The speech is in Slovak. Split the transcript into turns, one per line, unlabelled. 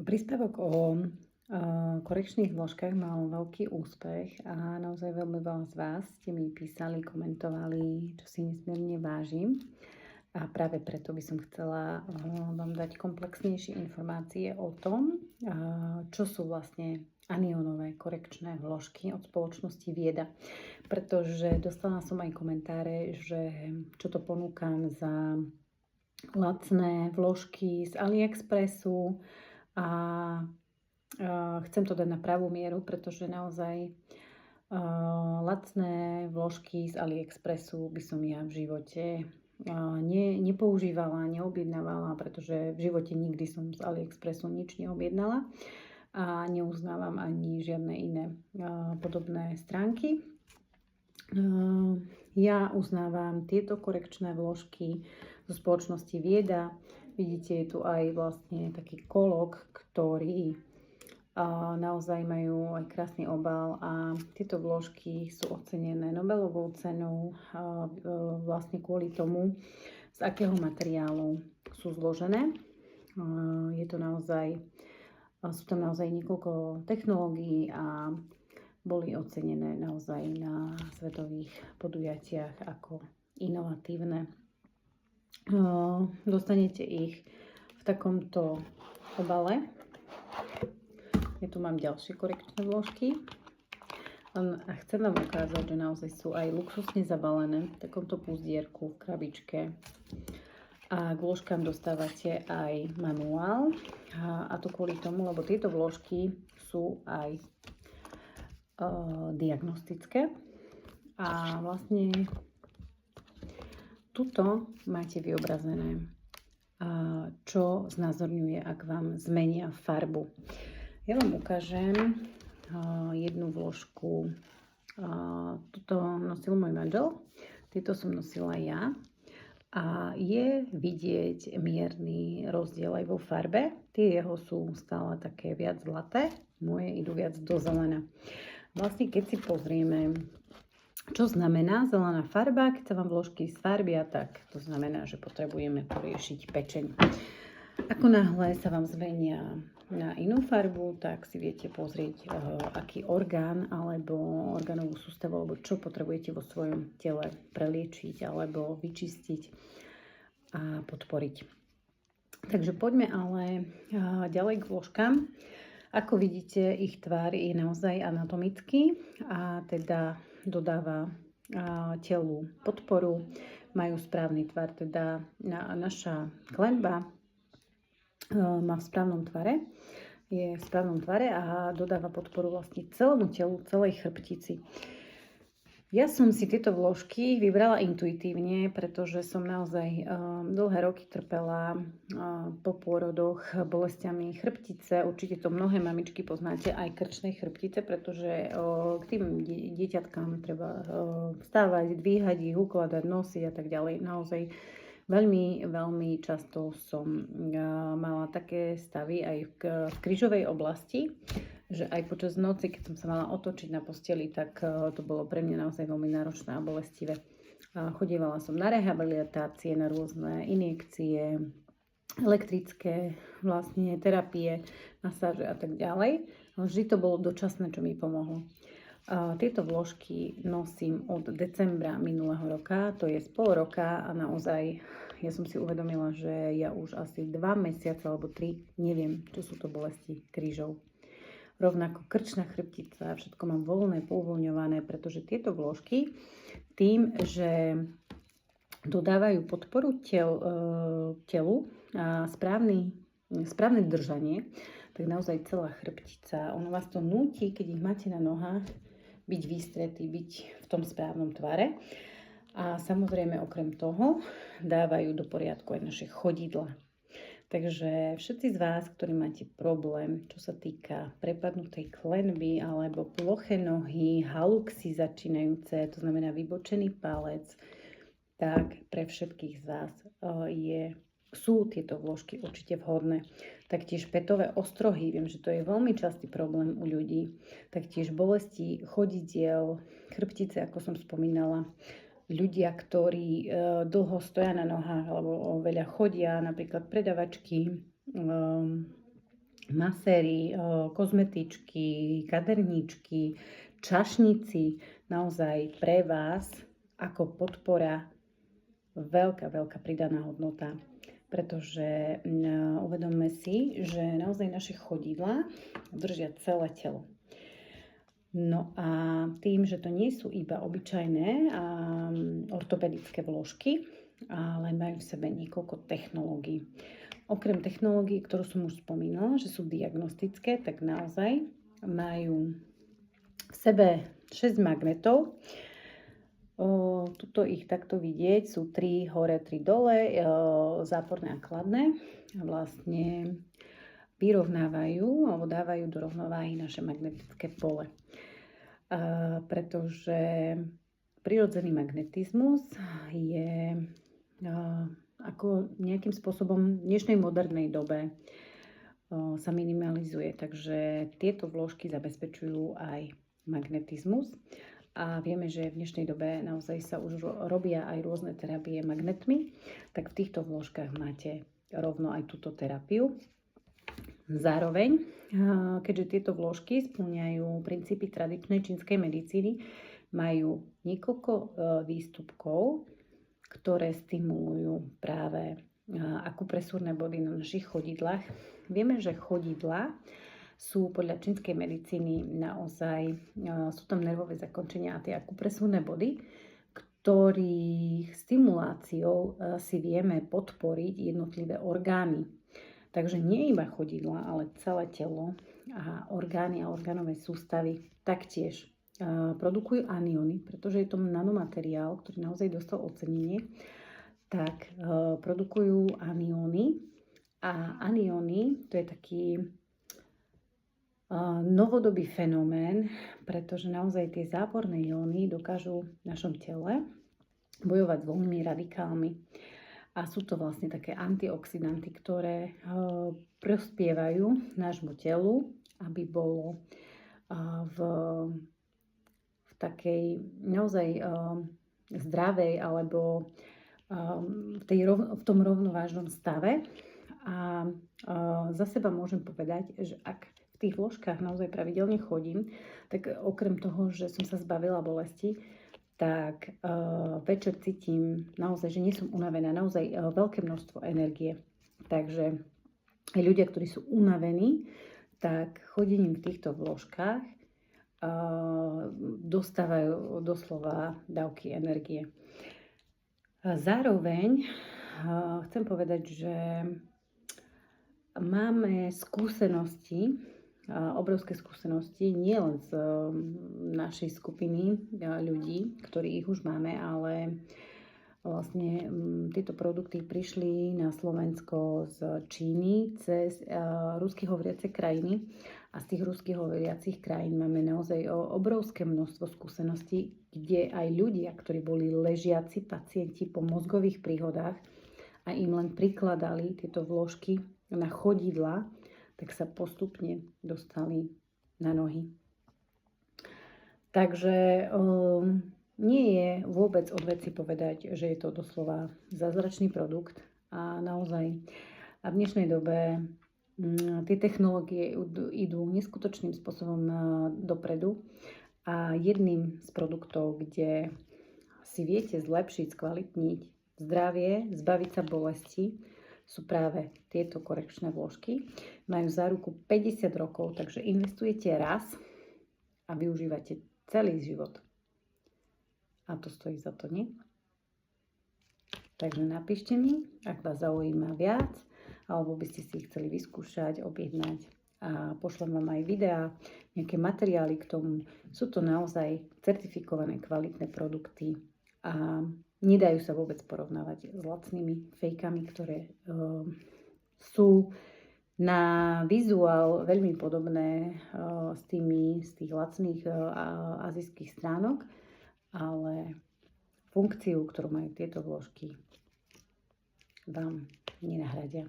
Príspevok o korekčných vložkách mal veľký úspech a naozaj veľmi veľa z vás ste mi písali, komentovali, čo si nesmierne vážim. A práve preto by som chcela vám dať komplexnejšie informácie o tom, čo sú vlastne anionové korekčné vložky od spoločnosti Vieda. Pretože dostala som aj komentáre, že čo to ponúkam za lacné vložky z AliExpressu, a chcem to dať na pravú mieru, pretože naozaj lacné vložky z AliExpressu by som ja v živote nepoužívala, neobjednávala, pretože v živote nikdy som z AliExpressu nič neobjednala a neuznávam ani žiadne iné podobné stránky. Ja uznávam tieto korekčné vložky zo spoločnosti Vieda. Vidíte, je tu aj vlastne taký kolok, ktorý naozaj majú aj krásny obal a tieto vložky sú ocenené Nobelovou cenou vlastne kvôli tomu, z akého materiálu sú zložené. Sú tam naozaj niekoľko technológií a boli ocenené naozaj na svetových podujatiach ako inovatívne. Dostanete ich v takomto obale. Ja tu mám ďalšie korekčné vložky. A chcem vám ukázať, že naozaj sú aj luxusne zabalené v takomto puzdierku, v krabičke. A k vložkám dostávate aj manuál. A to kvôli tomu, lebo tieto vložky sú aj diagnostické. A vlastne tuto máte vyobrazené, čo znázorňuje, ak vám zmenia farbu. Ja vám ukážem jednu vložku. Tuto nosil môj manžel, tieto som nosila ja. A je vidieť mierny rozdiel aj vo farbe. Tie jeho sú stále také viac zlaté, moje idú viac do zelena. Vlastne keď si pozrieme, čo znamená zelená farba, keď sa vám vložky sfarbia, tak to znamená, že potrebujeme poriešiť pečeň. Ako náhle sa vám zmenia na inú farbu, tak si viete pozrieť, aký orgán alebo orgánovú sústavu, alebo čo potrebujete vo svojom tele preliečiť alebo vyčistiť a podporiť. Takže poďme ale ďalej k vložkám. Ako vidíte, ich tvár je naozaj anatomický a teda dodáva telu podporu, majú správny tvar, teda naša klenba má v správnom tvare, je v správnom tvare a dodáva podporu vlastne celému telu, celej chrbtici. Ja som si tieto vložky vybrala intuitívne, pretože som naozaj dlhé roky trpela po pôrodoch bolestiami chrbtice. Určite to mnohé mamičky poznáte, aj krčnej chrbtice, pretože k tým dieťatkám treba vstávať, dvíhať ich, ukladať, nosiť a tak ďalej. Naozaj veľmi, veľmi často som mala také stavy aj v krížovej oblasti, že aj počas noci, keď som sa mala otočiť na posteli, tak to bolo pre mňa naozaj veľmi náročné a bolestivé. Chodievala som na rehabilitácie, na rôzne injekcie, elektrické vlastne terapie, masáže a tak ďalej. Vždy to bolo dočasné, čo mi pomohlo. Tieto vložky nosím od decembra minulého roka, to je z pol roka a naozaj ja som si uvedomila, že ja už asi 2 mesiace alebo 3 neviem, čo sú to bolesti krížov. Rovnako krčná chrbtica, všetko mám voľné, pouvoľňované, pretože tieto vložky tým, že dodávajú podporu telu a správne držanie, tak naozaj celá chrbtica, ono vás to núti, keď ich máte na nohách, byť výstretý, byť v tom správnom tvare. A samozrejme okrem toho dávajú do poriadku aj naše chodidla. Takže všetci z vás, ktorí máte problém, čo sa týka prepadnutej klenby alebo ploché nohy, haluxy začínajúce, to znamená vybočený palec, tak pre všetkých z vás sú tieto vložky určite vhodné. Taktiež pätové ostrohy, viem, že to je veľmi častý problém u ľudí. Taktiež bolesti chodidiel, chrbtice, ako som spomínala. Ľudia, ktorí dlho stoja na nohách alebo veľa chodia, napríklad predavačky, maséry, kozmetičky, kaderníčky, čašníci, naozaj pre vás ako podpora veľká pridaná hodnota. Pretože uvedomme si, že naozaj naše chodidlá držia celé telo. No a tým, že to nie sú iba obyčajné ortopedické vložky, ale majú v sebe niekoľko technológií. Okrem technológií, ktorú som už spomínala, že sú diagnostické, tak naozaj majú v sebe 6 magnetov. Tuto ich takto vidieť, sú 3 hore, 3 dole, záporné a kladné. A vlastne vyrovnávajú alebo dávajú do rovnováhy naše magnetické pole. Pretože prirodzený magnetizmus je ako nejakým spôsobom v dnešnej modernej dobe sa minimalizuje. Takže tieto vložky zabezpečujú aj magnetizmus. A vieme, že v dnešnej dobe naozaj sa už robia aj rôzne terapie magnetmi, tak v týchto vložkách máte rovno aj túto terapiu. Zároveň, keďže tieto vložky spĺňajú princípy tradičnej čínskej medicíny, majú niekoľko výstupkov, ktoré stimulujú práve akupresúrne body na našich chodidlách. Vieme, že chodidlá sú podľa čínskej medicíny naozaj, sú tam nervové zakončenia a tie akupresúrne body, ktorých stimuláciou si vieme podporiť jednotlivé orgány. Takže nie iba chodidla, ale celé telo a orgány a orgánové sústavy taktiež produkujú anióny, pretože je to nanomateriál, ktorý naozaj dostal ocenenie, tak produkujú anióny. A anióny, to je taký novodobý fenomén, pretože naozaj tie záporné jóny dokážu v našom tele bojovať s voľnými radikálmi. A sú to vlastne také antioxidanty, ktoré prospievajú nášmu telu, aby bolo v takej naozaj zdravej alebo v tom rovnovážnom stave. A za seba môžem povedať, že ak v tých vložkách naozaj pravidelne chodím, tak okrem toho, že som sa zbavila bolesti, tak večer cítim naozaj, že nie som unavená, naozaj veľké množstvo energie. Takže aj ľudia, ktorí sú unavení, tak chodením v týchto vložkách dostávajú doslova dávky energie. Zároveň chcem povedať, že máme skúsenosti, obrovské skúsenosti, nielen z našej skupiny ľudí, ktorých už máme, ale vlastne tieto produkty prišli na Slovensko z Číny cez rusky hovoriace krajiny a z tých rusky hovoriacich krajín máme naozaj obrovské množstvo skúseností, kde aj ľudia, ktorí boli ležiaci pacienti po mozgových príhodách a im len prikladali tieto vložky na chodidla, tak sa postupne dostali na nohy. Takže nie je vôbec od veci povedať, že je to doslova zázračný produkt a naozaj a v dnešnej dobe tie technológie idú neskutočným spôsobom dopredu a jedným z produktov, kde si viete zlepšiť, skvalitniť zdravie, zbaviť sa bolesti, sú práve tieto korekčné vložky. Majú záruku 50 rokov, takže investujete raz a využívate celý život. A to stojí za to, nie? Takže napíšte mi, ak vás zaujíma viac, alebo by ste si ich chceli vyskúšať, objednať. A pošlem vám aj videá, nejaké materiály k tomu. Sú to naozaj certifikované, kvalitné produkty a nedajú sa vôbec porovnávať s lacnými fejkami, ktoré sú na vizuál veľmi podobné z tých lacných azijských stránok, ale funkciu, ktorú majú tieto vložky, vám nenahradia.